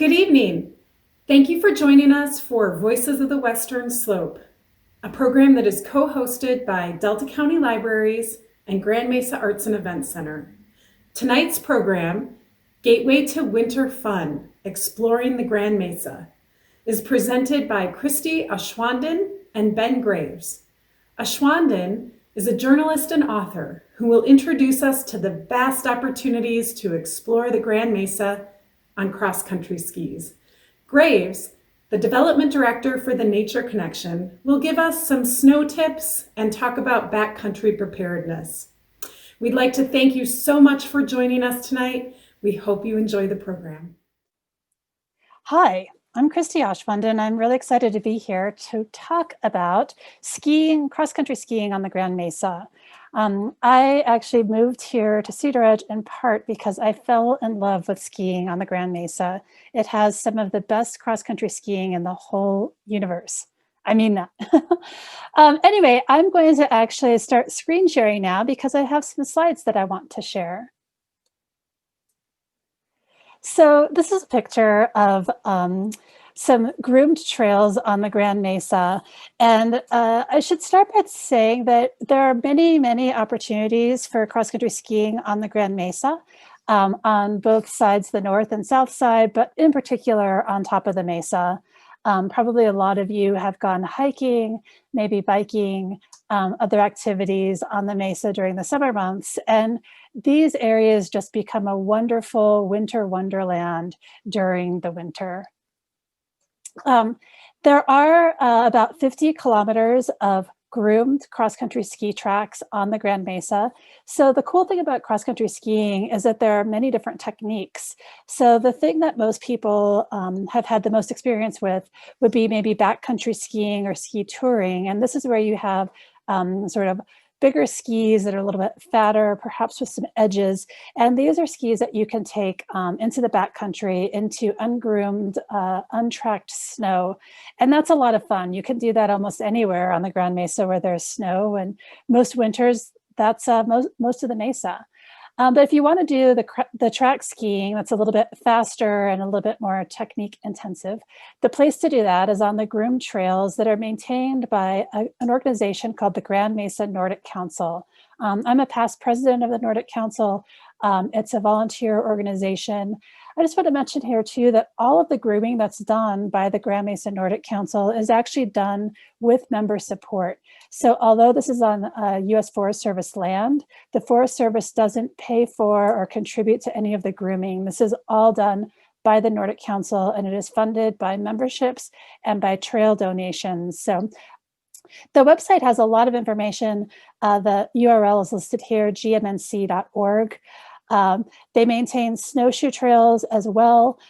Good evening. Thank you for joining us for Voices of the Western Slope, a program that is co-hosted by Delta County Libraries and Grand Mesa Arts and Events Center. Tonight's program, Gateway to Winter Fun, Exploring the Grand Mesa, is presented by Christy Ashwandin and Ben Graves. Ashwandin is a journalist and author who will introduce us to the vast opportunities to explore the Grand Mesa on cross-country skis. Graves, the development director for the Nature Connection, will give us some snow tips and talk about backcountry preparedness. We'd like to thank you so much for joining us tonight. We hope you enjoy the program. Hi, I'm Christy Ashwandin. I'm really excited to be here to talk about skiing, cross-country skiing on the Grand Mesa. I actually moved here to Cedaredge in part because I fell in love with skiing on the Grand Mesa. It has some of the best cross-country skiing in the whole universe. I mean that. Anyway, I'm going to actually start screen sharing now because I have some slides that I want to share. So this is a picture of some groomed trails on the Grand Mesa. And I should start by saying that there are many, many opportunities for cross-country skiing on the Grand Mesa on both sides, the north and south side, but in particular on top of the Mesa. Probably a lot of you have gone hiking, maybe biking, other activities on the Mesa during the summer months. And these areas just become a wonderful winter wonderland during the winter. There are about 50 kilometers of groomed cross-country ski tracks on the Grand Mesa. So the cool thing about cross-country skiing is that there are many different techniques. So the thing that most people have had the most experience with would be maybe backcountry skiing or ski touring. And this is where you have sort of bigger skis that are a little bit fatter, perhaps with some edges. And these are skis that you can take into the backcountry, into ungroomed, untracked snow. And that's a lot of fun. You can do that almost anywhere on the Grand Mesa where there's snow. And most winters, that's most of the Mesa. But if you want to do the track skiing, that's a little bit faster and a little bit more technique intensive, the place to do that is on the groomed trails that are maintained by an organization called the Grand Mesa Nordic Council. I'm a past president of the Nordic Council. It's a volunteer organization. I just want to mention here too that all of the grooming that's done by the Grand Mesa Nordic Council is actually done with member support. So although this is on US Forest Service land, the Forest Service doesn't pay for or contribute to any of the grooming. This is all done by the Nordic Council, and it is funded by memberships and by trail donations. So the website has a lot of information. The URL is listed here, gmnc.org. They maintain snowshoe trails as well.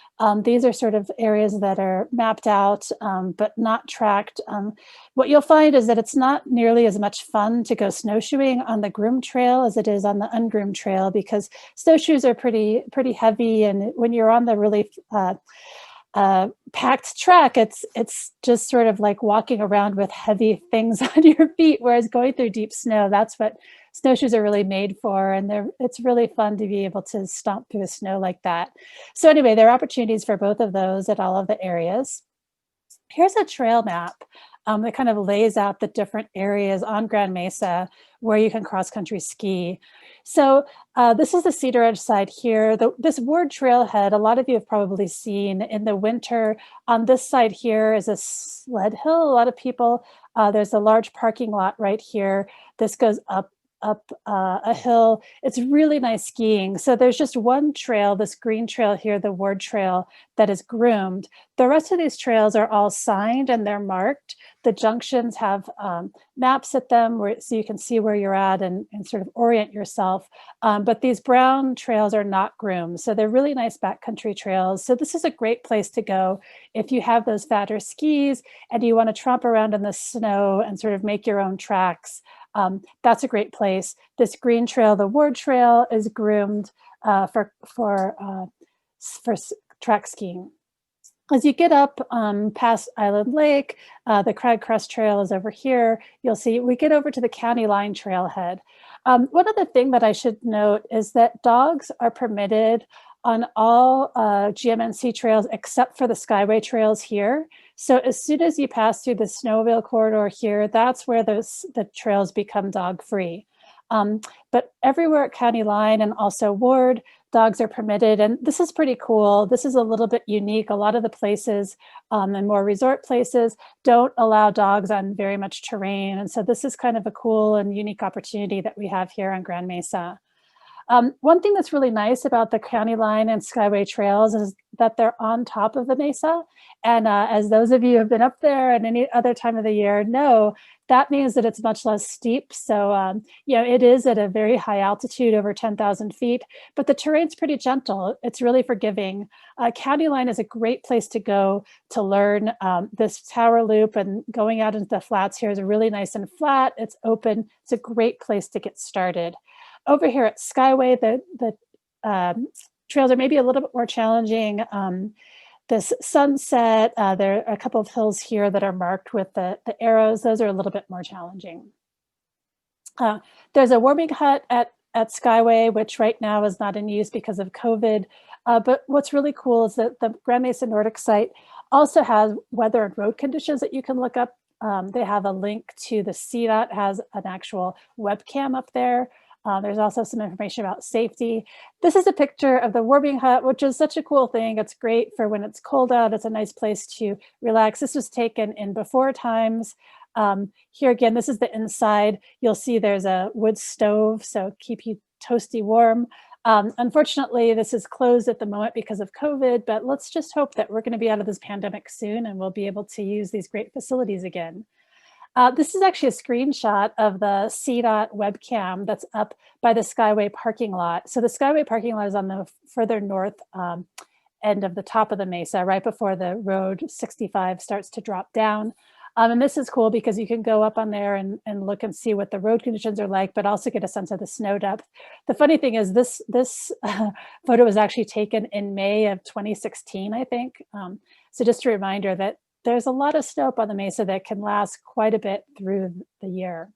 These are sort of areas that are mapped out, but not tracked. What you'll find is that it's not nearly as much fun to go snowshoeing on the groomed trail as it is on the ungroomed trail, because snowshoes are pretty heavy. And when you're on the really packed track, it's just sort of like walking around with heavy things on your feet, whereas going through deep snow, that's what snowshoes are really made for. And it's really fun to be able to stomp through the snow like that. So anyway, there are opportunities for both of those at all of the areas. Here's a trail map that kind of lays out the different areas on Grand Mesa where you can cross-country ski. So this is the Cedaredge side here. This Ward trailhead, a lot of you have probably seen in the winter. On this side here is a sled hill. A lot of people, there's a large parking lot right here. This goes up a hill. It's really nice skiing. So there's just one trail, this green trail here, the Ward Trail, that is groomed. The rest of these trails are all signed and they're marked. The junctions have maps at them so you can see where you're at and sort of orient yourself. But these brown trails are not groomed. So they're really nice backcountry trails. So this is a great place to go if you have those fatter skis and you want to tromp around in the snow and sort of make your own tracks. That's a great place. This green trail, the Ward Trail, is groomed for track skiing. As you get up past Island Lake, the Crag Crest Trail is over here. You'll see we get over to the County Line Trailhead. One other thing that I should note is that dogs are permitted on all GMNC trails except for the Skyway trails here. So as soon as you pass through the snowmobile corridor here, that's where the trails become dog-free. But everywhere at County Line and also Ward, dogs are permitted. And this is pretty cool. This is a little bit unique. A lot of the places and more resort places don't allow dogs on very much terrain. And so this is kind of a cool and unique opportunity that we have here on Grand Mesa. One thing that's really nice about the County Line and Skyway trails is that they're on top of the mesa. And as those of you who have been up there at any other time of the year know, that means that it's much less steep. So, you know, it is at a very high altitude, over 10,000 feet, but the terrain's pretty gentle. It's really forgiving. County Line is a great place to go to learn this tower loop, and going out into the flats here is really nice and flat. It's open. It's a great place to get started. Over here at Skyway, the trails are maybe a little bit more challenging. This Sunset, there are a couple of hills here that are marked with the arrows. Those are a little bit more challenging. There's a warming hut at Skyway, which right now is not in use because of COVID. But what's really cool is that the Grand Mesa Nordic site also has weather and road conditions that you can look up. They have a link to the CDOT, has an actual webcam up there. There's also some information about safety. This is a picture of the warming hut, which is such a cool thing. It's great for when it's cold out. It's a nice place to relax. This was taken in before times. Here again, this is the inside. You'll see there's a wood stove, so keep you toasty warm. Unfortunately, this is closed at the moment because of COVID, but let's just hope that we're going to be out of this pandemic soon and we'll be able to use these great facilities again. This is actually a screenshot of the CDOT webcam that's up by the Skyway parking lot. So the Skyway parking lot is on the further north end of the top of the mesa, right before the road 65 starts to drop down. And this is cool because you can go up on there and look and see what the road conditions are like, but also get a sense of the snow depth. The funny thing is this photo was actually taken in May of 2016, I think. So just a reminder that there's a lot of snow up on the mesa that can last quite a bit through the year.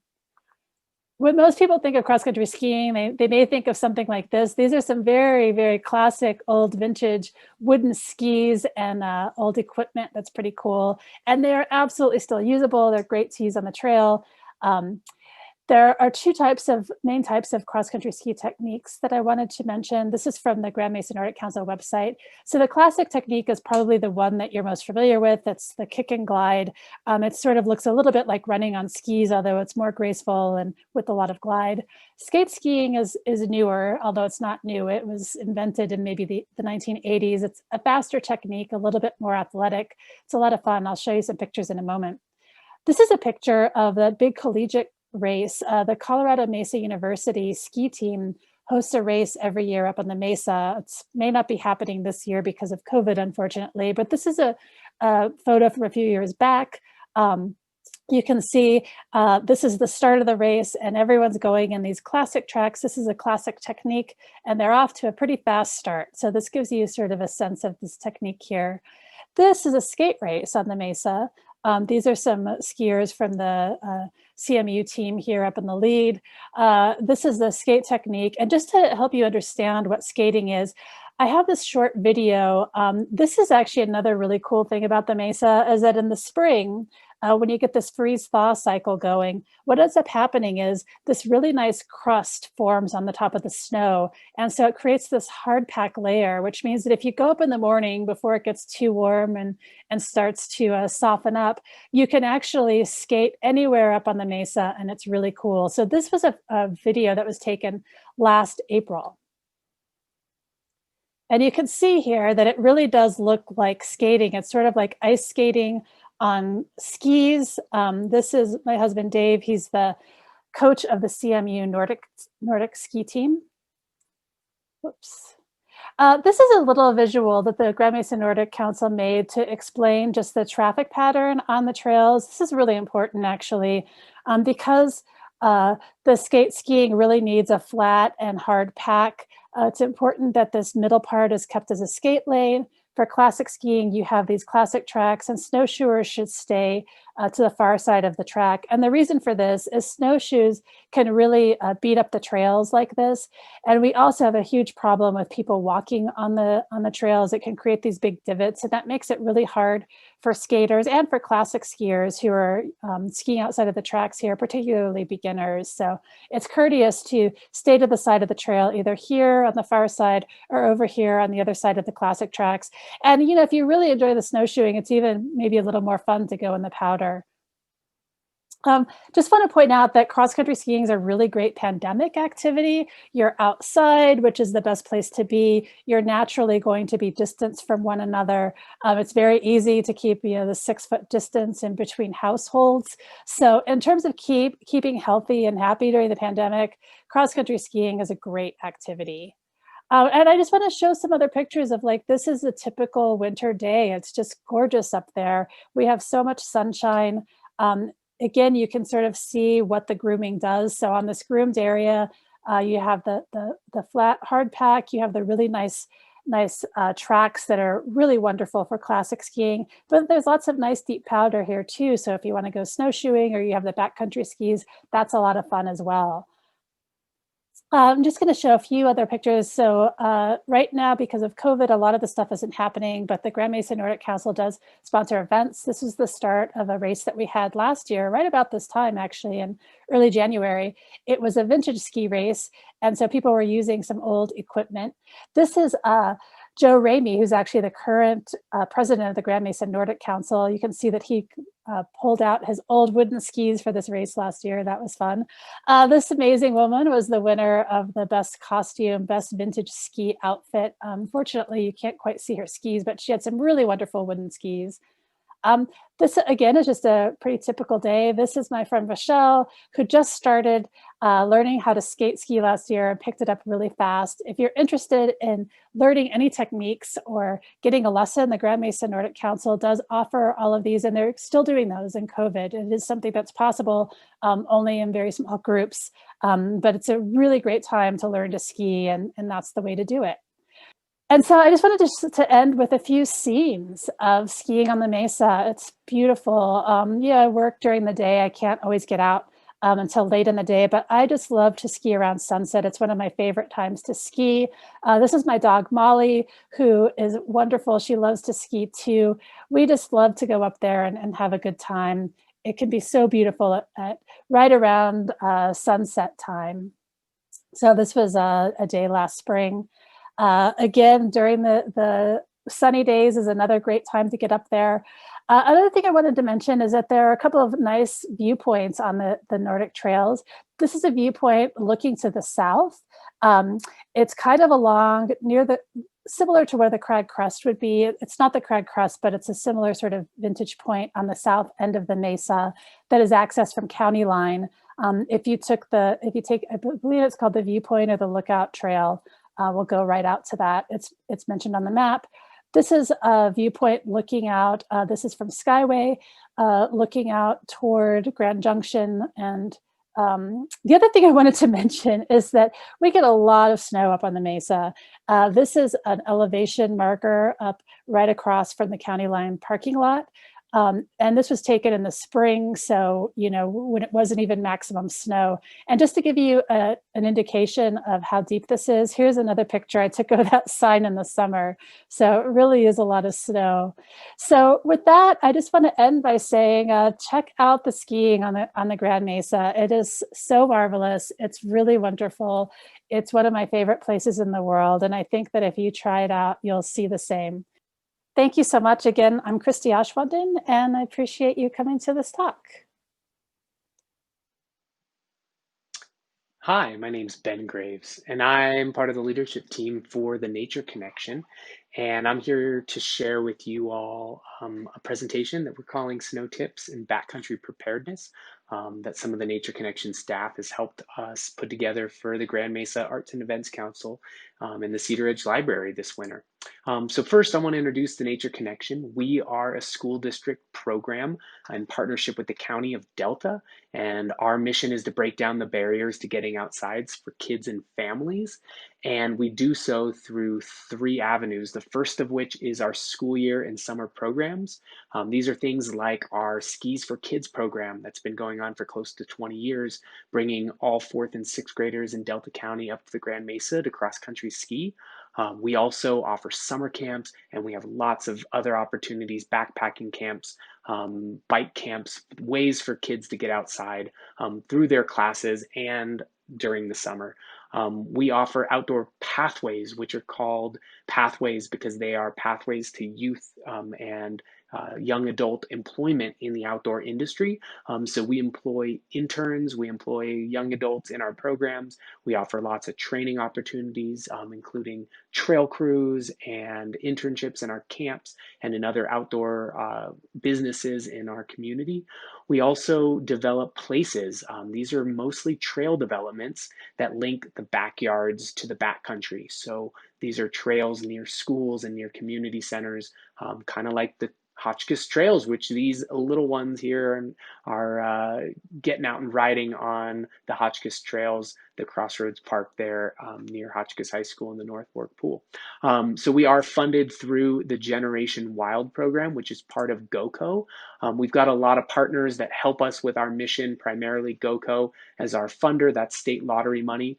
When most people think of cross-country skiing, they may think of something like this. These are some very, very classic old vintage wooden skis and old equipment that's pretty cool. And they're absolutely still usable. They're great to use on the trail. There are two main types of cross-country ski techniques that I wanted to mention. This is from the Grand Mesa Nordic Council website. So the classic technique is probably the one that you're most familiar with. It's the kick and glide. It sort of looks a little bit like running on skis, although it's more graceful and with a lot of glide. Skate skiing is newer, although it's not new. It was invented in maybe the 1980s. It's a faster technique, a little bit more athletic. It's a lot of fun. I'll show you some pictures in a moment. This is a picture of the big collegiate race. The Colorado Mesa University ski team hosts a race every year up on the Mesa. It may not be happening this year because of COVID, unfortunately, but this is a photo from a few years back. You can see this is the start of the race and everyone's going in these classic tracks. This is a classic technique and they're off to a pretty fast start. So this gives you sort of a sense of this technique here. This is a skate race on the Mesa. These are some skiers from the CMU team here up in the lead. This is the skate technique. And just to help you understand what skating is, I have this short video. This is actually another really cool thing about the Mesa is that in the spring, when you get this freeze-thaw cycle going, what ends up happening is this really nice crust forms on the top of the snow. And so it creates this hard pack layer, which means that if you go up in the morning before it gets too warm and starts to soften up, you can actually skate anywhere up on the Mesa, and it's really cool. So this was a video that was taken last April. And you can see here that it really does look like skating. It's sort of like ice skating on skis. This is my husband, Dave. He's the coach of the CMU Nordic ski team. Whoops. This is a little visual that the Grand Mesa Nordic Council made to explain just the traffic pattern on the trails. This is really important, actually, because the skate skiing really needs a flat and hard pack. It's important that this middle part is kept as a skate lane. For classic skiing, you have these classic tracks, and snowshoers should stay to the far side of the track. And the reason for this is snowshoes can really beat up the trails like this. And we also have a huge problem with people walking on the trails. It can create these big divots, and that makes it really hard for skaters and for classic skiers who are skiing outside of the tracks here, particularly beginners. So it's courteous to stay to the side of the trail, either here on the far side or over here on the other side of the classic tracks. And if you really enjoy the snowshoeing, it's even maybe a little more fun to go in the powder. Just want to point out that cross-country skiing is a really great pandemic activity. You're outside, which is the best place to be. You're naturally going to be distanced from one another. It's very easy to keep the 6-foot distance in between households. So in terms of keeping healthy and happy during the pandemic, cross-country skiing is a great activity. And I just want to show some other pictures of this is a typical winter day. It's just gorgeous up there. We have so much sunshine. Again, you can sort of see what the grooming does. So on this groomed area, you have the flat hard pack. You have the really nice tracks that are really wonderful for classic skiing. But there's lots of nice deep powder here too. So if you want to go snowshoeing or you have the backcountry skis, that's a lot of fun as well. I'm just going to show a few other pictures. So right now, because of COVID, a lot of the stuff isn't happening, but the Grand Mesa Nordic Council does sponsor events. This is the start of a race that we had last year, right about this time, actually, in early January. It was a vintage ski race, and so people were using some old equipment. This is Joe Ramey, who's actually the current president of the Grand Mesa Nordic Council. You can see that he pulled out his old wooden skis for this race last year. That was fun. This amazing woman was the winner of the best costume, best vintage ski outfit. Unfortunately, you can't quite see her skis, but she had some really wonderful wooden skis. This, again, is just a pretty typical day. This is my friend Rochelle, who just started learning how to skate ski last year and picked it up really fast. If you're interested in learning any techniques or getting a lesson, the Grand Mesa Nordic Council does offer all of these, and they're still doing those in COVID. It is something that's possible only in very small groups, but it's a really great time to learn to ski, and that's the way to do it. And so I just wanted to end with a few scenes of skiing on the Mesa. It's beautiful. Yeah, I work during the day. I can't always get out until late in the day, but I just love to ski around sunset. It's one of my favorite times to ski. This is my dog, Molly, who is wonderful. She loves to ski too. We just love to go up there and have a good time. It can be so beautiful at right around sunset time. So this was a day last spring. Again, during the sunny days is another great time to get up there. Another thing I wanted to mention is that there are a couple of nice viewpoints on the Nordic trails. This is a viewpoint looking to the south. It's kind of along similar to where the Crag Crest would be. It's not the Crag Crest, but it's a similar sort of vintage point on the south end of the Mesa that is accessed from County Line. If you take, I believe it's called the Viewpoint or the Lookout Trail. We'll go right out to that. It's mentioned on the map. This is a viewpoint looking out. This is from Skyway, looking out toward Grand Junction. And the other thing I wanted to mention is that we get a lot of snow up on the Mesa. This is an elevation marker up right across from the County Line parking lot. And this was taken in the spring, so, when it wasn't even maximum snow. And just to give you an indication of how deep this is, here's another picture I took of that sign in the summer. So it really is a lot of snow. So with that, I just want to end by saying, check out the skiing on the Grand Mesa. It is so marvelous. It's really wonderful. It's one of my favorite places in the world. And I think that if you try it out, you'll see the same. Thank you so much. Again, I'm Christy Ashwanden, and I appreciate you coming to this talk. Hi, my name's Ben Graves, and I'm part of the leadership team for the Nature Connection. And I'm here to share with you all a presentation that we're calling Snow Tips and Backcountry Preparedness that some of the Nature Connection staff has helped us put together for the Grand Mesa Arts and Events Council in the Cedaredge Library this winter. So first, I want to introduce the Nature Connection. We are a school district program in partnership with the County of Delta, and our mission is to break down the barriers to getting outside for kids and families. And we do so through 3 avenues. The first of which is our school year and summer programs. These are things like our Skis for Kids program that's been going on for close to 20 years, bringing all 4th and 6th graders in Delta County up to the Grand Mesa to cross-country ski. We also offer summer camps, and we have lots of other opportunities, backpacking camps, bike camps, ways for kids to get outside through their classes and during the summer. We offer outdoor pathways, which are called pathways because they are pathways to youth and young adult employment in the outdoor industry. So we employ interns, we employ young adults in our programs. We offer lots of training opportunities, including trail crews and internships in our camps and in other outdoor businesses in our community. We also develop places. These are mostly trail developments that link the backyards to the backcountry. So these are trails near schools and near community centers, kind of like the Hotchkiss trails, which these little ones here are getting out and riding on the Hotchkiss trails, the Crossroads Park there near Hotchkiss High School in the North Fork Pool. So we are funded through the Generation Wild program, which is part of GOCO. We've got a lot of partners that help us with our mission, primarily GOCO as our funder, that's state lottery money.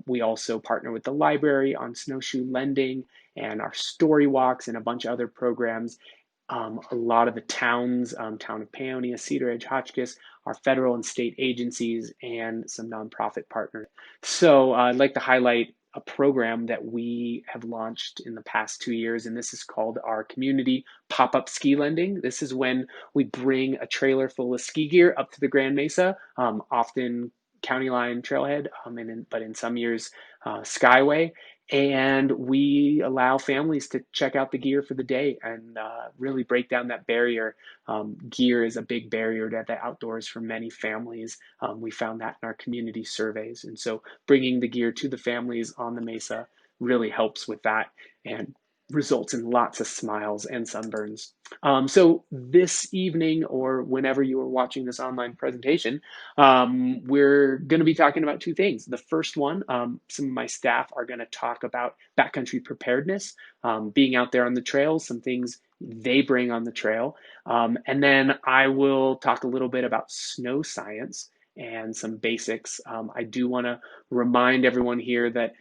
We also partner with the library on snowshoe lending and our story walks and a bunch of other programs. A lot of the towns, town of Paonia, Cedaredge, Hotchkiss, are federal and state agencies and some nonprofit partners. So I'd like to highlight a program that we have launched in the past 2 years, and this is called our Community Pop-Up Ski Lending. This is when we bring a trailer full of ski gear up to the Grand Mesa, often County Line Trailhead, but in some years Skyway. And we allow families to check out the gear for the day and really break down that barrier. Gear is a big barrier to the outdoors for many families. We found that in our community surveys. And so bringing the gear to the families on the Mesa really helps with that and results in lots of smiles and sunburns. So this evening, or whenever you are watching this online presentation, we're going to be talking about 2 things. The first one, some of my staff are going to talk about backcountry preparedness, being out there on the trails, some things they bring on the trail. And then I will talk a little bit about snow science and some basics. I do want to remind everyone here that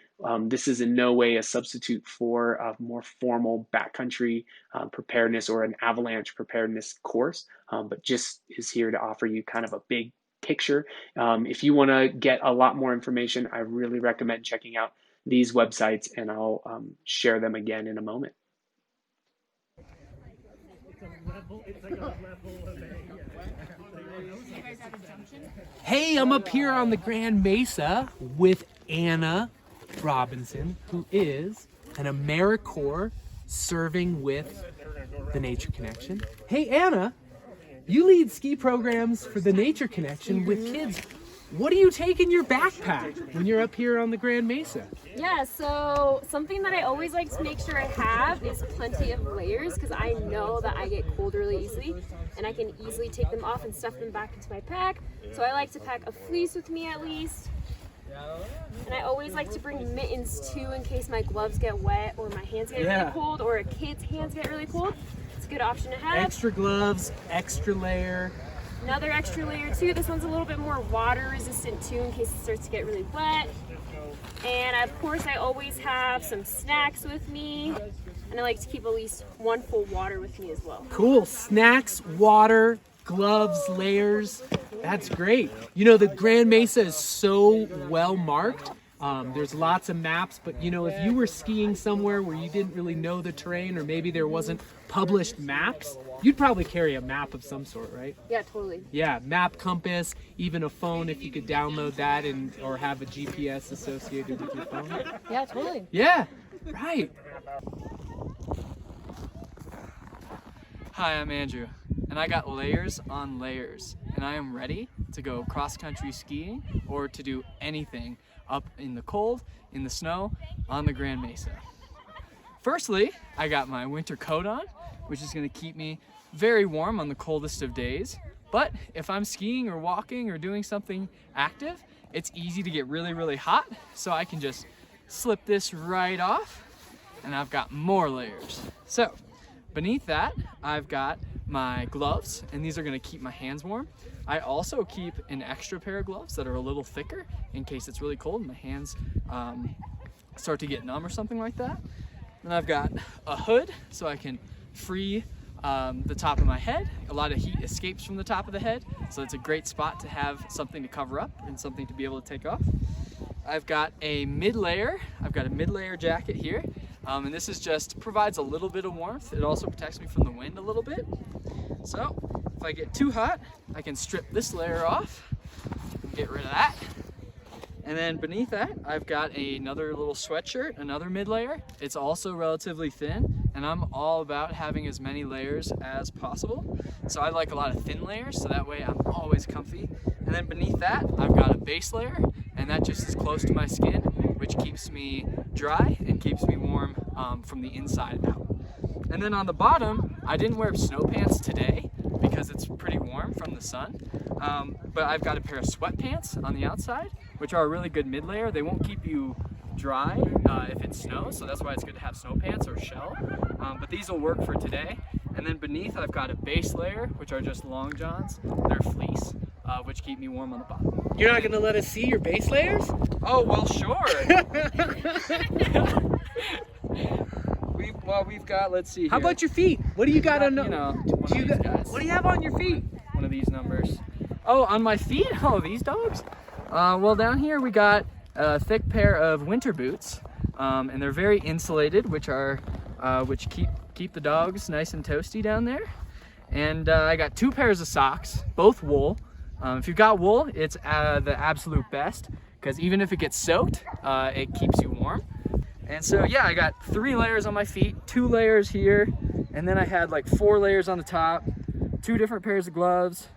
this is in no way a substitute for a more formal backcountry preparedness or an avalanche preparedness course, but just is here to offer you kind of a big picture. If you want to get a lot more information, I really recommend checking out these websites, and I'll share them again in a moment. Hey, I'm up here on the Grand Mesa with Anna Robinson, who is an AmeriCorps serving with the Nature Connection. Hey, Anna, you lead ski programs for the Nature Connection with kids. What do you take in your backpack when you're up here on the Grand Mesa? Yeah, so something that I always like to make sure I have is plenty of layers, because I know that I get cold really easily and I can easily take them off and stuff them back into my pack. So I like to pack a fleece with me at least. And I always like to bring mittens too, in case my gloves get wet or my hands get really cold or a kid's hands get really cold. It's a good option to have. Extra gloves, extra layer. Another extra layer too. This one's a little bit more water resistant too, in case it starts to get really wet. And of course I always have some snacks with me, and I like to keep at least 1 full water with me as well. Cool. Snacks, water, gloves, layers. That's great. You know, the Grand Mesa is so well marked. There's lots of maps, but you know, if you were skiing somewhere where you didn't really know the terrain, or maybe there wasn't published maps, you'd probably carry a map of some sort, right? Yeah, totally. Yeah, map, compass, even a phone if you could download that or have a GPS associated with your phone. Yeah, totally. Yeah, right. Hi, I'm Andrew, and I got layers on layers, and I am ready to go cross-country skiing or to do anything up in the cold, in the snow, on the Grand Mesa. Firstly, I got my winter coat on, which is going to keep me very warm on the coldest of days. But if I'm skiing or walking or doing something active, it's easy to get really, really hot, so I can just slip this right off, and I've got more layers. So beneath that, I've got my gloves, and these are gonna keep my hands warm. I also keep an extra pair of gloves that are a little thicker in case it's really cold and my hands start to get numb or something like that. Then I've got a hood so I can free the top of my head. A lot of heat escapes from the top of the head, so it's a great spot to have something to cover up and something to be able to take off. I've got a mid-layer. I've got a mid-layer jacket here, and this is just provides a little bit of warmth. It also protects me from the wind a little bit. So if I get too hot, I can strip this layer off and get rid of that. And then beneath that, I've got another little sweatshirt, another mid-layer. It's also relatively thin, and I'm all about having as many layers as possible. So I like a lot of thin layers, so that way I'm always comfy. And then beneath that, I've got a base layer, and that just is close to my skin, which keeps me dry and keeps me warm from the inside out. And then on the bottom, I didn't wear snow pants today because it's pretty warm from the sun, but I've got a pair of sweatpants on the outside, which are a really good mid-layer. They won't keep you dry if it snows, so that's why it's good to have snow pants or shell, but these will work for today. And then beneath, I've got a base layer, which are just long johns. They're fleece, which keep me warm on the bottom. You're not gonna let us see your base layers? Oh, well, sure. We've got, let's see here. How about your feet? What do you got on? You know, one of these guys. What do you have on your feet? One of these numbers. Oh, on my feet? Oh, these dogs? Well, down here we got a thick pair of winter boots, and they're very insulated, which keep the dogs nice and toasty down there. And I got 2 pairs of socks, both wool. If you've got wool, it's the absolute best, because even if it gets soaked, it keeps you warm. And so yeah, I got 3 layers on my feet, 2 layers here, and then I had like 4 layers on the top, 2 different pairs of gloves,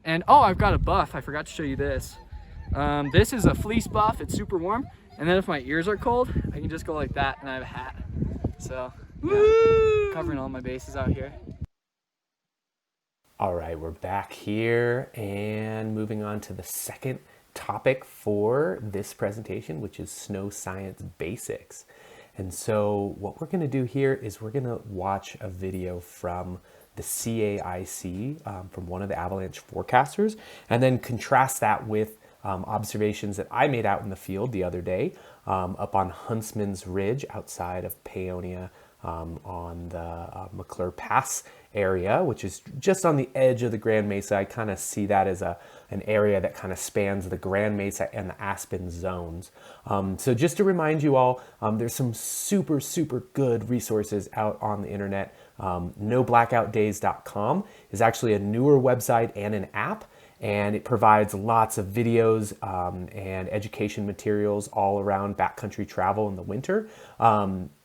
and oh, I've got a buff. I forgot to show you this. This is a fleece buff. It's super warm, and then if my ears are cold, I can just go like that, and I have a hat. So yeah, covering all my bases out here. All right, we're back here and moving on to the second topic for this presentation, which is snow science basics. And so what we're going to do here is we're going to watch a video from the CAIC, from one of the avalanche forecasters, and then contrast that with observations that I made out in the field the other day up on Huntsman's Ridge outside of Paonia on the McClure Pass area, which is just on the edge of the Grand Mesa. I kind of see that as an area that kind of spans the Grand Mesa and the Aspen zones. So just to remind you all, there's some super good resources out on the internet. NoBlackoutDays.com is actually a newer website and an app, and it provides lots of videos and education materials all around backcountry travel in the winter.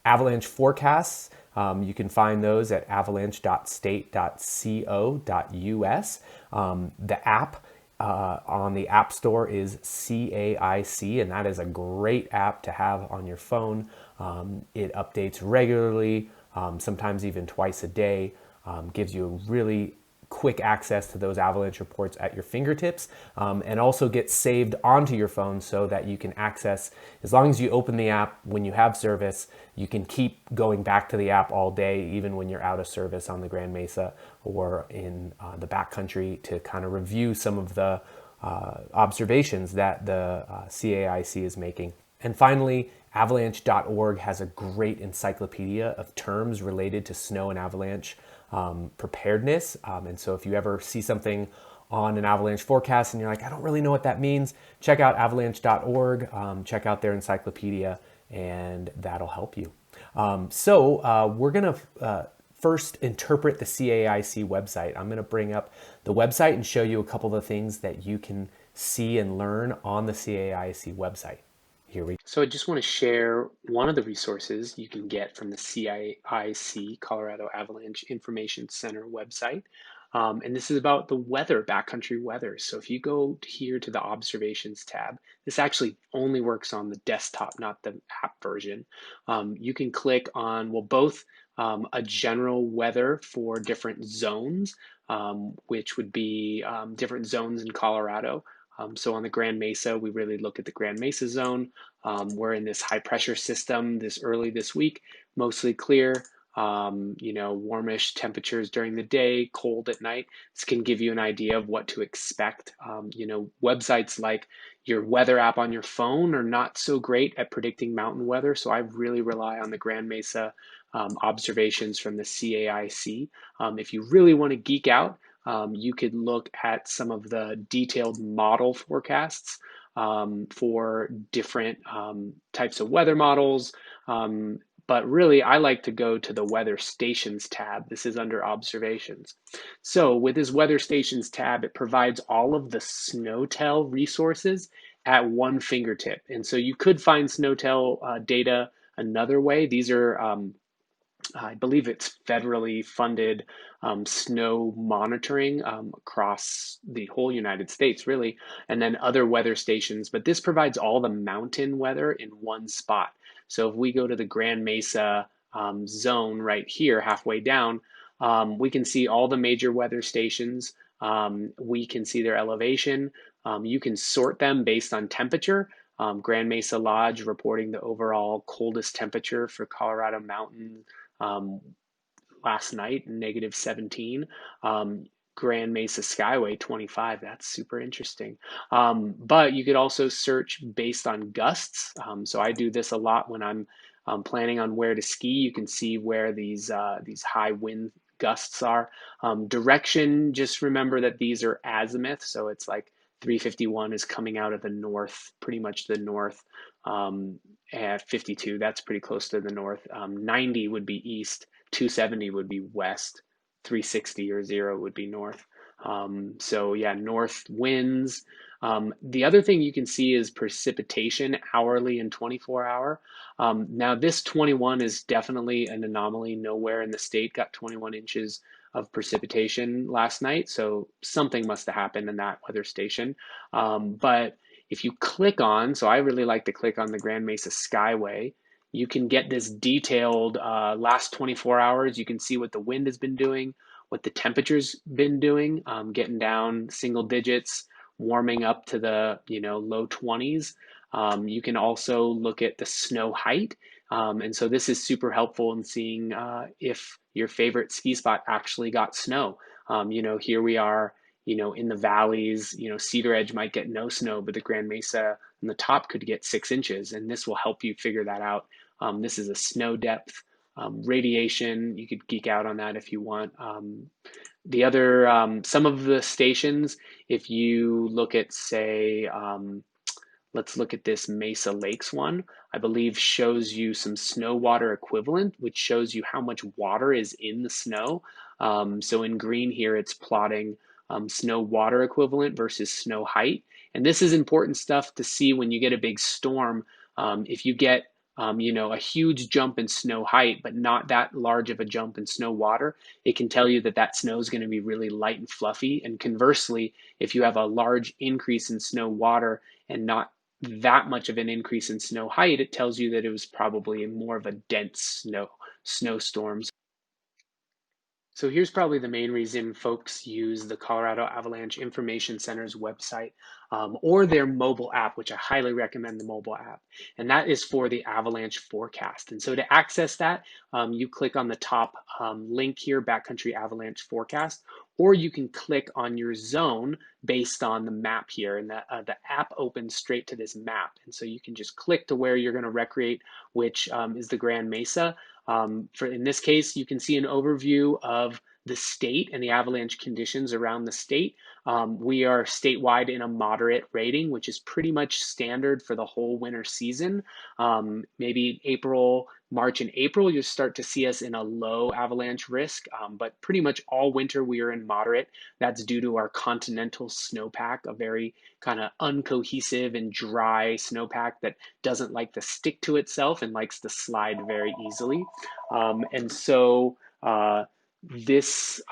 Avalanche forecasts, you can find those at avalanche.state.co.us. The app on the App Store is CAIC, and that is a great app to have on your phone. It updates regularly, sometimes even twice a day, gives you a really quick access to those avalanche reports at your fingertips, and also gets saved onto your phone so that you can access, as long as you open the app when you have service, you can keep going back to the app all day, even when you're out of service on the Grand Mesa or in the backcountry, to kind of review some of the observations that the CAIC is making. And finally, avalanche.org has a great encyclopedia of terms related to snow and avalanche preparedness. And so if you ever see something on an avalanche forecast and you're like, I don't really know what that means, check out avalanche.org, check out their encyclopedia, and that'll help you. So we're going to first interpret the CAIC website. I'm going to bring up the website and show you a couple of the things that you can see and learn on the CAIC website. So I just want to share one of the resources you can get from the CAIC, Colorado Avalanche Information Center website. And this is about the weather, backcountry weather. So if you go here to the observations tab, this actually only works on the desktop, not the app version. You can click on, well, both a general weather for different zones, which would be different zones in Colorado. So on the Grand Mesa, we really look at the Grand Mesa zone. We're in this high pressure system early this week, mostly clear. Warmish temperatures during the day, cold at night. This can give you an idea of what to expect. Websites like your weather app on your phone are not so great at predicting mountain weather, so I really rely on the Grand Mesa observations from the CAIC. If you really want to geek out, you could look at some of the detailed model forecasts for different types of weather models. But really, I like to go to the Weather Stations tab. This is under Observations. So with this Weather Stations tab, it provides all of the SNOTEL resources at one fingertip. And so you could find SNOTEL data another way. These are I believe it's federally funded snow monitoring across the whole United States, really, and then other weather stations. But this provides all the mountain weather in one spot. So if we go to the Grand Mesa zone right here, halfway down, we can see all the major weather stations. We can see their elevation. You can sort them based on temperature. Grand Mesa Lodge reporting the overall coldest temperature for Colorado Mountain last night, -17. Grand Mesa Skyway 25. That's super interesting. But you could also search based on gusts. So I do this a lot when I'm planning on where to ski. You can see where these high wind gusts are. Direction, just remember that these are azimuth. So it's like 351 is coming out of the north, pretty much the north. At 52, that's pretty close to the north. 90 would be east. 270 would be west, 360 or 0 would be north. So yeah, north winds. The other thing you can see is precipitation hourly and 24-hour. Now this 21 is definitely an anomaly. Nowhere in the state got 21 inches of precipitation last night, so something must have happened in that weather station. But if you click on, so I really like to click on the Grand Mesa Skyway, you can get this detailed last 24 hours. You can see what the wind has been doing, what the temperature's been doing, getting down single digits, warming up to the low 20s. You can also look at the snow height. And so this is super helpful in seeing if your favorite ski spot actually got snow. Here we are, in the valleys, Cedaredge might get no snow, but the Grand Mesa on the top could get 6 inches. And this will help you figure that out. This is a snow depth. Radiation, you could geek out on that if you want. The other, some of the stations, if you look at, say, let's look at this Mesa Lakes one, I believe shows you some snow water equivalent, which shows you how much water is in the snow. So in green here, it's plotting snow water equivalent versus snow height. And this is important stuff to see when you get a big storm. If you get a huge jump in snow height, but not that large of a jump in snow water, it can tell you that that snow is going to be really light and fluffy. And conversely, if you have a large increase in snow water and not that much of an increase in snow height, it tells you that it was probably more of a dense snowstorm. So here's probably the main reason folks use the Colorado Avalanche Information Center's website or their mobile app, which I highly recommend the mobile app. And that is for the avalanche forecast. And so to access that, you click on the top link here, Backcountry Avalanche Forecast, or you can click on your zone based on the map here. And the app opens straight to this map. And so you can just click to where you're going to recreate, which is the Grand Mesa. In this case, you can see an overview of the state and the avalanche conditions around the state. We are statewide in a moderate rating, which is pretty much standard for the whole winter season. Maybe March and April, you'll start to see us in a low avalanche risk, but pretty much all winter we are in moderate. That's due to our continental snowpack, a very kind of uncohesive and dry snowpack that doesn't like to stick to itself and likes to slide very easily. And so this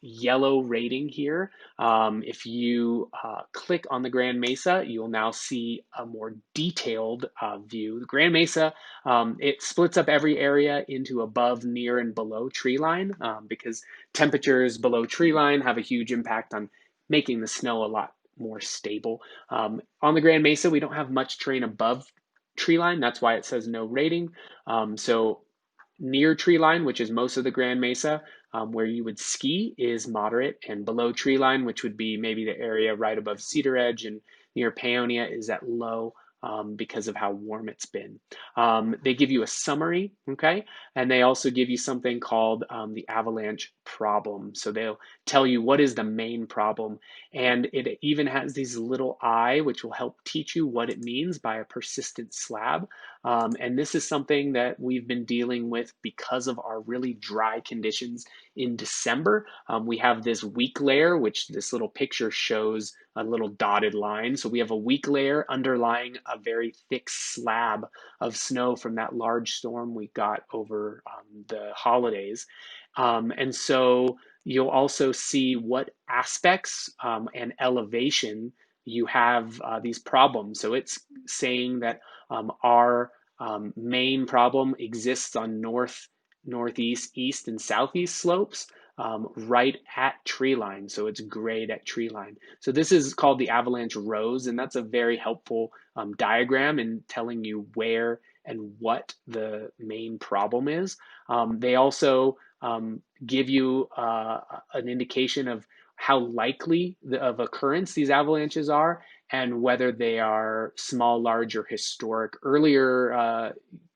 yellow rating here, if you click on the Grand Mesa, you'll now see a more detailed view. The Grand Mesa, it splits up every area into above, near, and below tree line because temperatures below tree line have a huge impact on making the snow a lot more stable. On the Grand Mesa, we don't have much terrain above tree line. That's why it says no rating. So near tree line, which is most of the Grand Mesa, where you would ski, is moderate, and below tree line, which would be maybe the area right above Cedaredge and near Paonia, is at low because of how warm it's been. They give you a summary, okay? And they also give you something called the avalanche problem. So they'll tell you what is the main problem. And it even has these little I, which will help teach you what it means by a persistent slab. And this is something that we've been dealing with because of our really dry conditions in December. We have this weak layer, which this little picture shows a little dotted line. So we have a weak layer underlying a very thick slab of snow from that large storm we got over the holidays. And so you'll also see what aspects and elevation you have these problems. So it's saying that our main problem exists on north, northeast, east, and southeast slopes, right at tree line. So it's grade at tree line. So this is called the avalanche rose, and that's a very helpful diagram in telling you where and what the main problem is. They also give you an indication of how likely of occurrence these avalanches are and whether they are small, large, or historic. Earlier,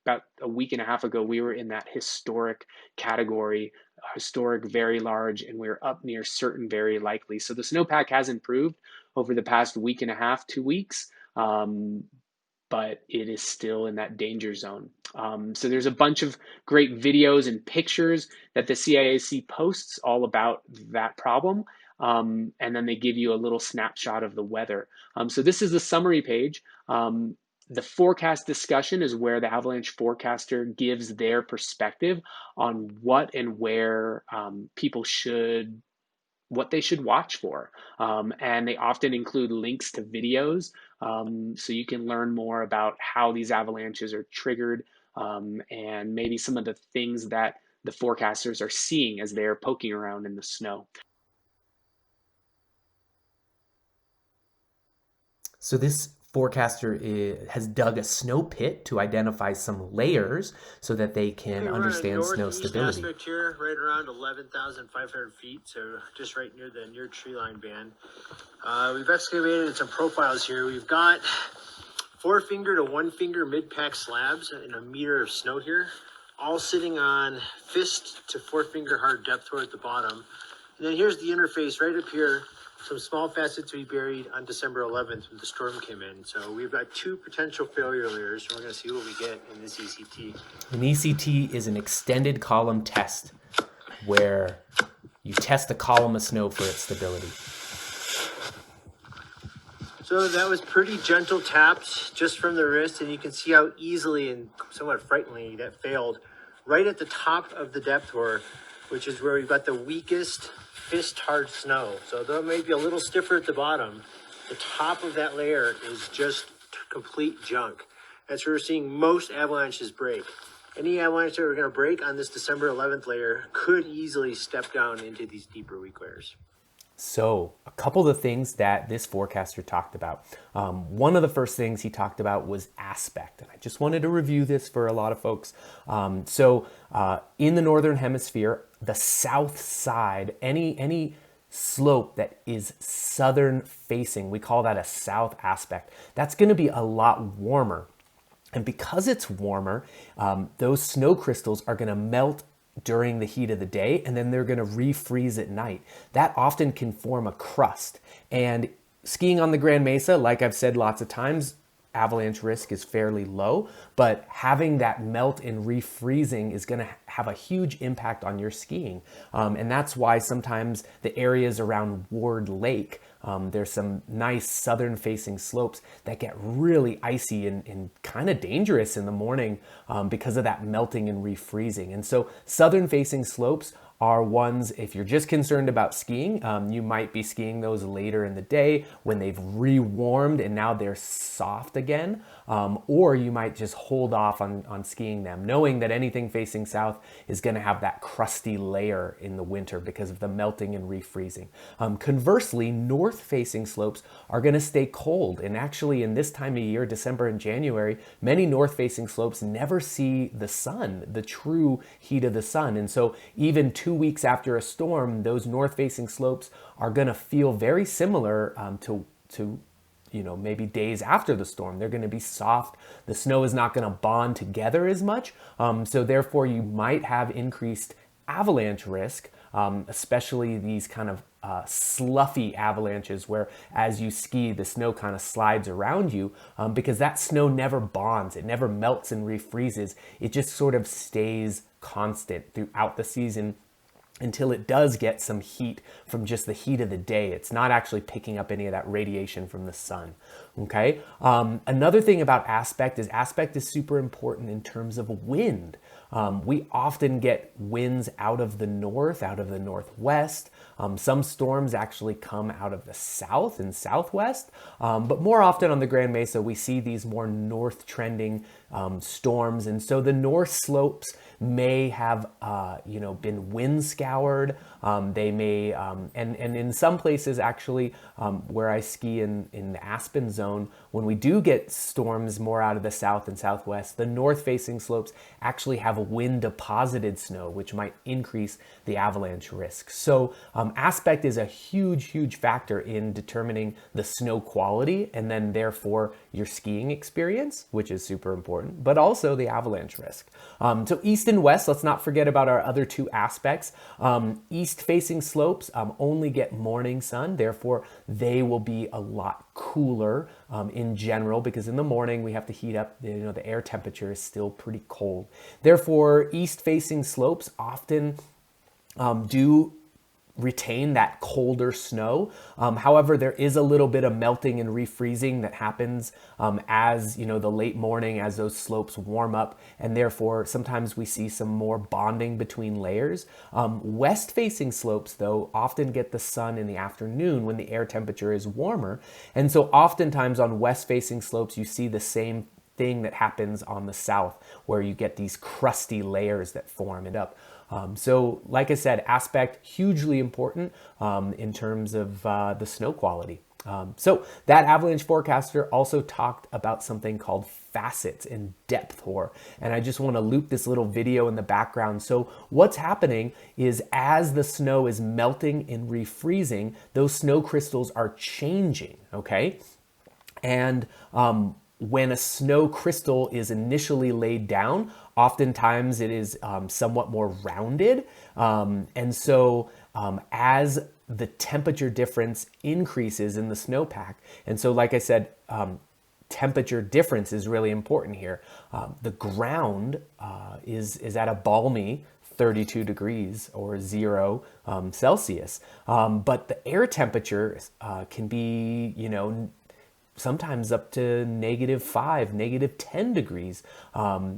about a week and a half ago, we were in that historic category, historic, very large, and we're up near certain, very likely. So the snowpack has improved over the past week and a half, 2 weeks. But it is still in that danger zone. So there's a bunch of great videos and pictures that the CIAC posts all about that problem. And then they give you a little snapshot of the weather. So this is the summary page. The forecast discussion is where the avalanche forecaster gives their perspective on what and where people should, what they should watch for. And they often include links to videos so you can learn more about how these avalanches are triggered and maybe some of the things that the forecasters are seeing as they're poking around in the snow. So this forecaster has dug a snow pit to identify some layers so that they can understand snow stability. Aspect here, right around 11,500 feet, so just right near the near tree line band. We've excavated some profiles here. We've got 4-finger to 1-finger mid-pack slabs in a meter of snow here, all sitting on fist to 4-finger hard depth toward the bottom. And then here's the interface right up here. Some small facets we buried on December 11th when the storm came in. So we've got 2 potential failure layers, and we're going to see what we get in this ECT. An ECT is an extended column test where you test a column of snow for its stability. So that was pretty gentle taps just from the wrist, and you can see how easily and somewhat frighteningly that failed right at the top of the depth core, which is where we've got the weakest fist hard snow. So though it may be a little stiffer at the bottom, the top of that layer is just complete junk. That's where we're seeing most avalanches break. Any avalanche that we're going to break on this December 11th layer could easily step down into these deeper weak layers. So a couple of the things that this forecaster talked about. One of the first things he talked about was aspect. And I just wanted to review this for a lot of folks. In the Northern Hemisphere, the south side, any slope that is southern facing, we call that a south aspect. That's going to be a lot warmer. And because it's warmer, those snow crystals are going to melt during the heat of the day, and then they're going to refreeze at night. That often can form a crust. And skiing on the Grand Mesa, like I've said lots of times, avalanche risk is fairly low, but having that melt and refreezing is going to have a huge impact on your skiing. And that's why sometimes the areas around Ward Lake, there's some nice southern facing slopes that get really icy and kind of dangerous in the morning because of that melting and refreezing. And so southern facing slopes are ones, if you're just concerned about skiing, you might be skiing those later in the day when they've re-warmed and now they're soft again. Or you might just hold off on skiing them, knowing that anything facing south is going to have that crusty layer in the winter because of the melting and refreezing. Conversely, north-facing slopes are going to stay cold. And actually, in this time of year, December and January, many north-facing slopes never see the sun, the true heat of the sun. And so even 2 weeks after a storm, those north-facing slopes are going to feel very similar to maybe days after the storm. They're going to be soft. The snow is not going to bond together as much. So therefore, you might have increased avalanche risk, especially these kind of sloughy avalanches where as you ski, the snow kind of slides around you because that snow never bonds. It never melts and refreezes. It just sort of stays constant throughout the season until it does get some heat from just the heat of the day. It's not actually picking up any of that radiation from the sun, okay? Another thing about aspect is super important in terms of wind. We often get winds out of the north, out of the northwest. Some storms actually come out of the south and southwest, but more often on the Grand Mesa, we see these more north trending storms. And so the north slopes may have, been wind scoured. They may, and in some places actually, where I ski in the Aspen zone, when we do get storms more out of the south and southwest, the north facing slopes actually have wind deposited snow, which might increase the avalanche risk. So aspect is a huge factor in determining the snow quality and then therefore your skiing experience, which is super important, but also the avalanche risk. So east and west, let's not forget about our other two aspects. East facing slopes only get morning sun, therefore they will be a lot cooler in general, because in the morning we have to heat up, the air temperature is still pretty cold. Therefore, east facing slopes often do retain that colder snow. However, there is a little bit of melting and refreezing that happens as the late morning, as those slopes warm up, and therefore sometimes we see some more bonding between layers. West facing slopes though often get the sun in the afternoon when the air temperature is warmer, and so oftentimes on west facing slopes you see the same thing that happens on the south, where you get these crusty layers that form it up. So like I said, aspect hugely important in terms of the snow quality. So that avalanche forecaster also talked about something called facets and depth hoar. And I just want to loop this little video in the background. So what's happening is as the snow is melting and refreezing, those snow crystals are changing, okay? And when a snow crystal is initially laid down, oftentimes it is somewhat more rounded. And so as the temperature difference increases in the snowpack, and so like I said, temperature difference is really important here. The ground is at a balmy 32 degrees or 0 Celsius. But the air temperature can be, sometimes up to -5, -10 degrees.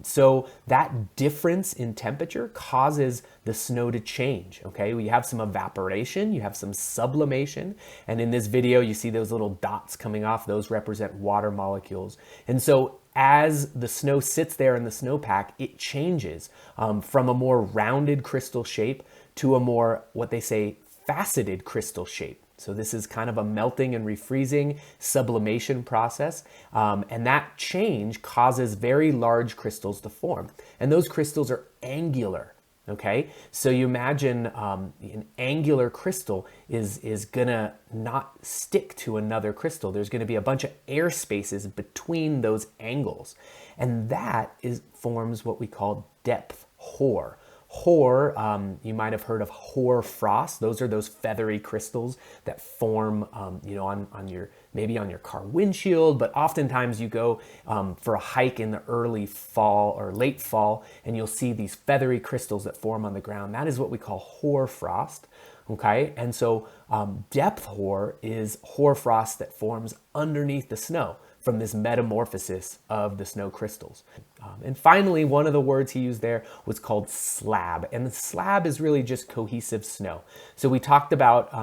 So that difference in temperature causes the snow to change, okay? We have some evaporation, you have some sublimation, and in this video you see those little dots coming off, those represent water molecules. And so as the snow sits there in the snowpack, it changes from a more rounded crystal shape to a more, what they say, faceted crystal shape. So this is kind of a melting and refreezing sublimation process. And that change causes very large crystals to form. And those crystals are angular, okay? So you imagine an angular crystal is gonna not stick to another crystal. There's gonna be a bunch of air spaces between those angles. And that forms what we call depth hoar. Hoar, you might have heard of hoar frost. Those are those feathery crystals that form, maybe on your car windshield, but oftentimes you go for a hike in the early fall or late fall, and you'll see these feathery crystals that form on the ground. That is what we call hoar frost, okay? And so depth hoar is hoar frost that forms underneath the snow. from this metamorphosis of the snow crystals. And finally, one of the words he used there was called slab. And the slab is really just cohesive snow. So we talked about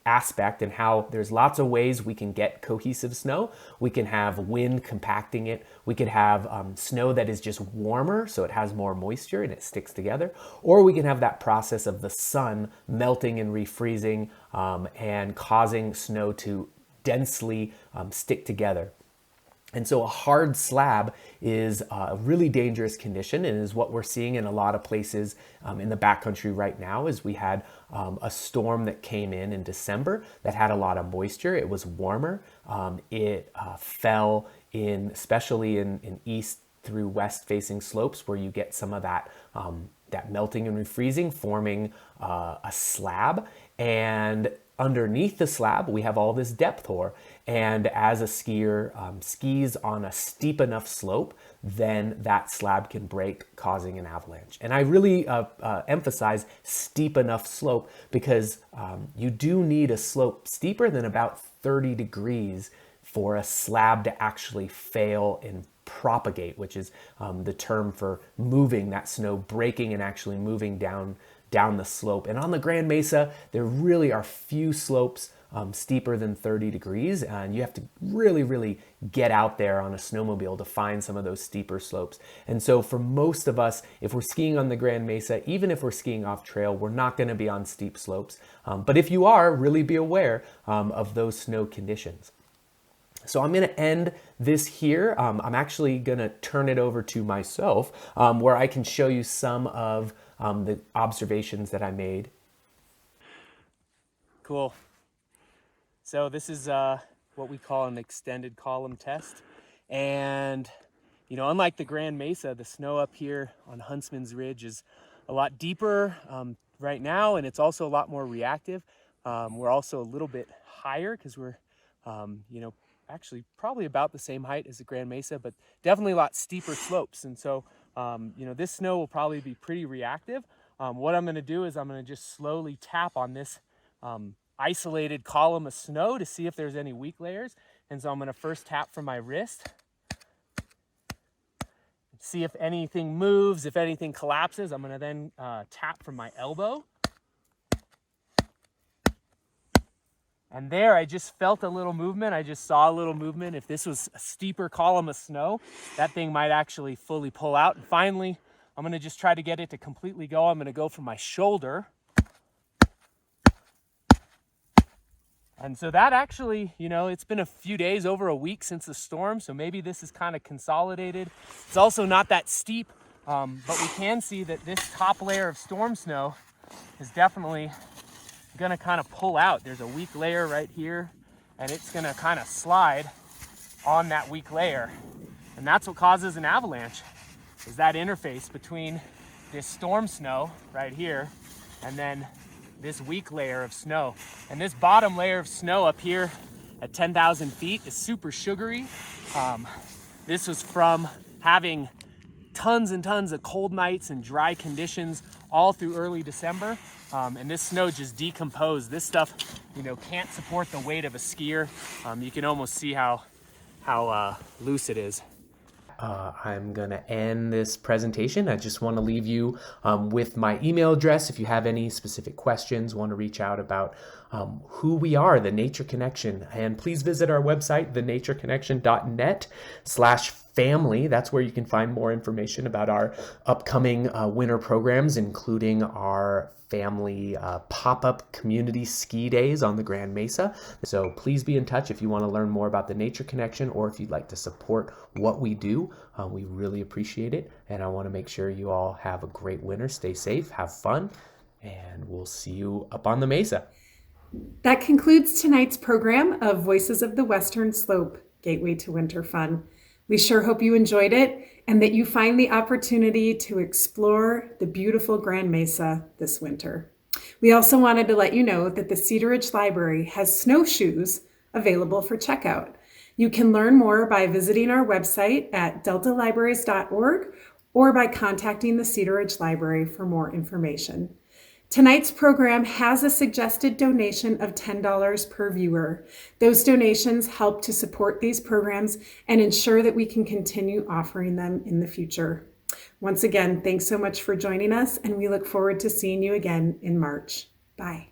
aspect and how there's lots of ways we can get cohesive snow. We can have wind compacting it. We could have snow that is just warmer, so it has more moisture and it sticks together. Or we can have that process of the sun melting and refreezing and causing snow to densely stick together. And so a hard slab is a really dangerous condition, and is what we're seeing in a lot of places in the backcountry right now. Is we had a storm that came in December that had a lot of moisture. It was warmer. It fell in, especially in east through west facing slopes, where you get some of that that melting and refreezing, forming a slab. And underneath the slab, we have all this depth hoar. And as a skier skis on a steep enough slope, then that slab can break, causing an avalanche. And I really emphasize steep enough slope, because you do need a slope steeper than about 30 degrees for a slab to actually fail and propagate, which is the term for moving that snow, breaking and actually moving down the slope. And on the Grand Mesa, there really are few slopes steeper than 30 degrees, and you have to really get out there on a snowmobile to find some of those steeper slopes. And so for most of us, if we're skiing on the Grand Mesa, even if we're skiing off trail, we're not going to be on steep slopes. But if you are, really be aware of those snow conditions. So I'm going to end this here. I'm actually going to turn it over to myself, where I can show you some of the observations that I made. Cool. So this is what we call an extended column test. And, unlike the Grand Mesa, the snow up here on Huntsman's Ridge is a lot deeper right now, and it's also a lot more reactive. We're also a little bit higher because we're, actually probably about the same height as the Grand Mesa, but definitely a lot steeper slopes. And so, this snow will probably be pretty reactive. What I'm going to do is I'm going to just slowly tap on this isolated column of snow to see if there's any weak layers. And so I'm going to first tap from my wrist, see if anything moves, if anything collapses. I'm going to then tap from my elbow. And there, I just felt a little movement. I just saw a little movement. If this was a steeper column of snow, that thing might actually fully pull out. And finally, I'm going to just try to get it to completely go. I'm going to go from my shoulder. And so that actually, it's been a few days, over a week since the storm, so maybe this is kind of consolidated. It's also not that steep, but we can see that this top layer of storm snow is definitely going to kind of pull out. There's a weak layer right here, and it's going to kind of slide on that weak layer. And that's what causes an avalanche, is that interface between this storm snow right here and then this weak layer of snow. And this bottom layer of snow up here at 10,000 feet is super sugary. This was from having tons and tons of cold nights and dry conditions all through early December. And this snow just decomposed. This stuff, can't support the weight of a skier. You can almost see how loose it is. I'm going to end this presentation. I just want to leave you with my email address. If you have any specific questions, want to reach out about who we are, The Nature Connection. And please visit our website, thenatureconnection.net/family. That's where you can find more information about our upcoming winter programs, including our family pop-up community ski days on the Grand Mesa. So please be in touch if you want to learn more about the Nature Connection, or if you'd like to support what we do. We really appreciate it, and I want to make sure you all have a great winter. Stay safe, have fun, and we'll see you up on the Mesa. That concludes tonight's program of Voices of the Western Slope, Gateway to Winter Fun. We sure hope you enjoyed it and that you find the opportunity to explore the beautiful Grand Mesa this winter. We also wanted to let you know that the Cedaredge Library has snowshoes available for checkout. You can learn more by visiting our website at deltalibraries.org or by contacting the Cedaredge Library for more information. Tonight's program has a suggested donation of $10 per viewer. Those donations help to support these programs and ensure that we can continue offering them in the future. Once again, thanks so much for joining us, and we look forward to seeing you again in March. Bye.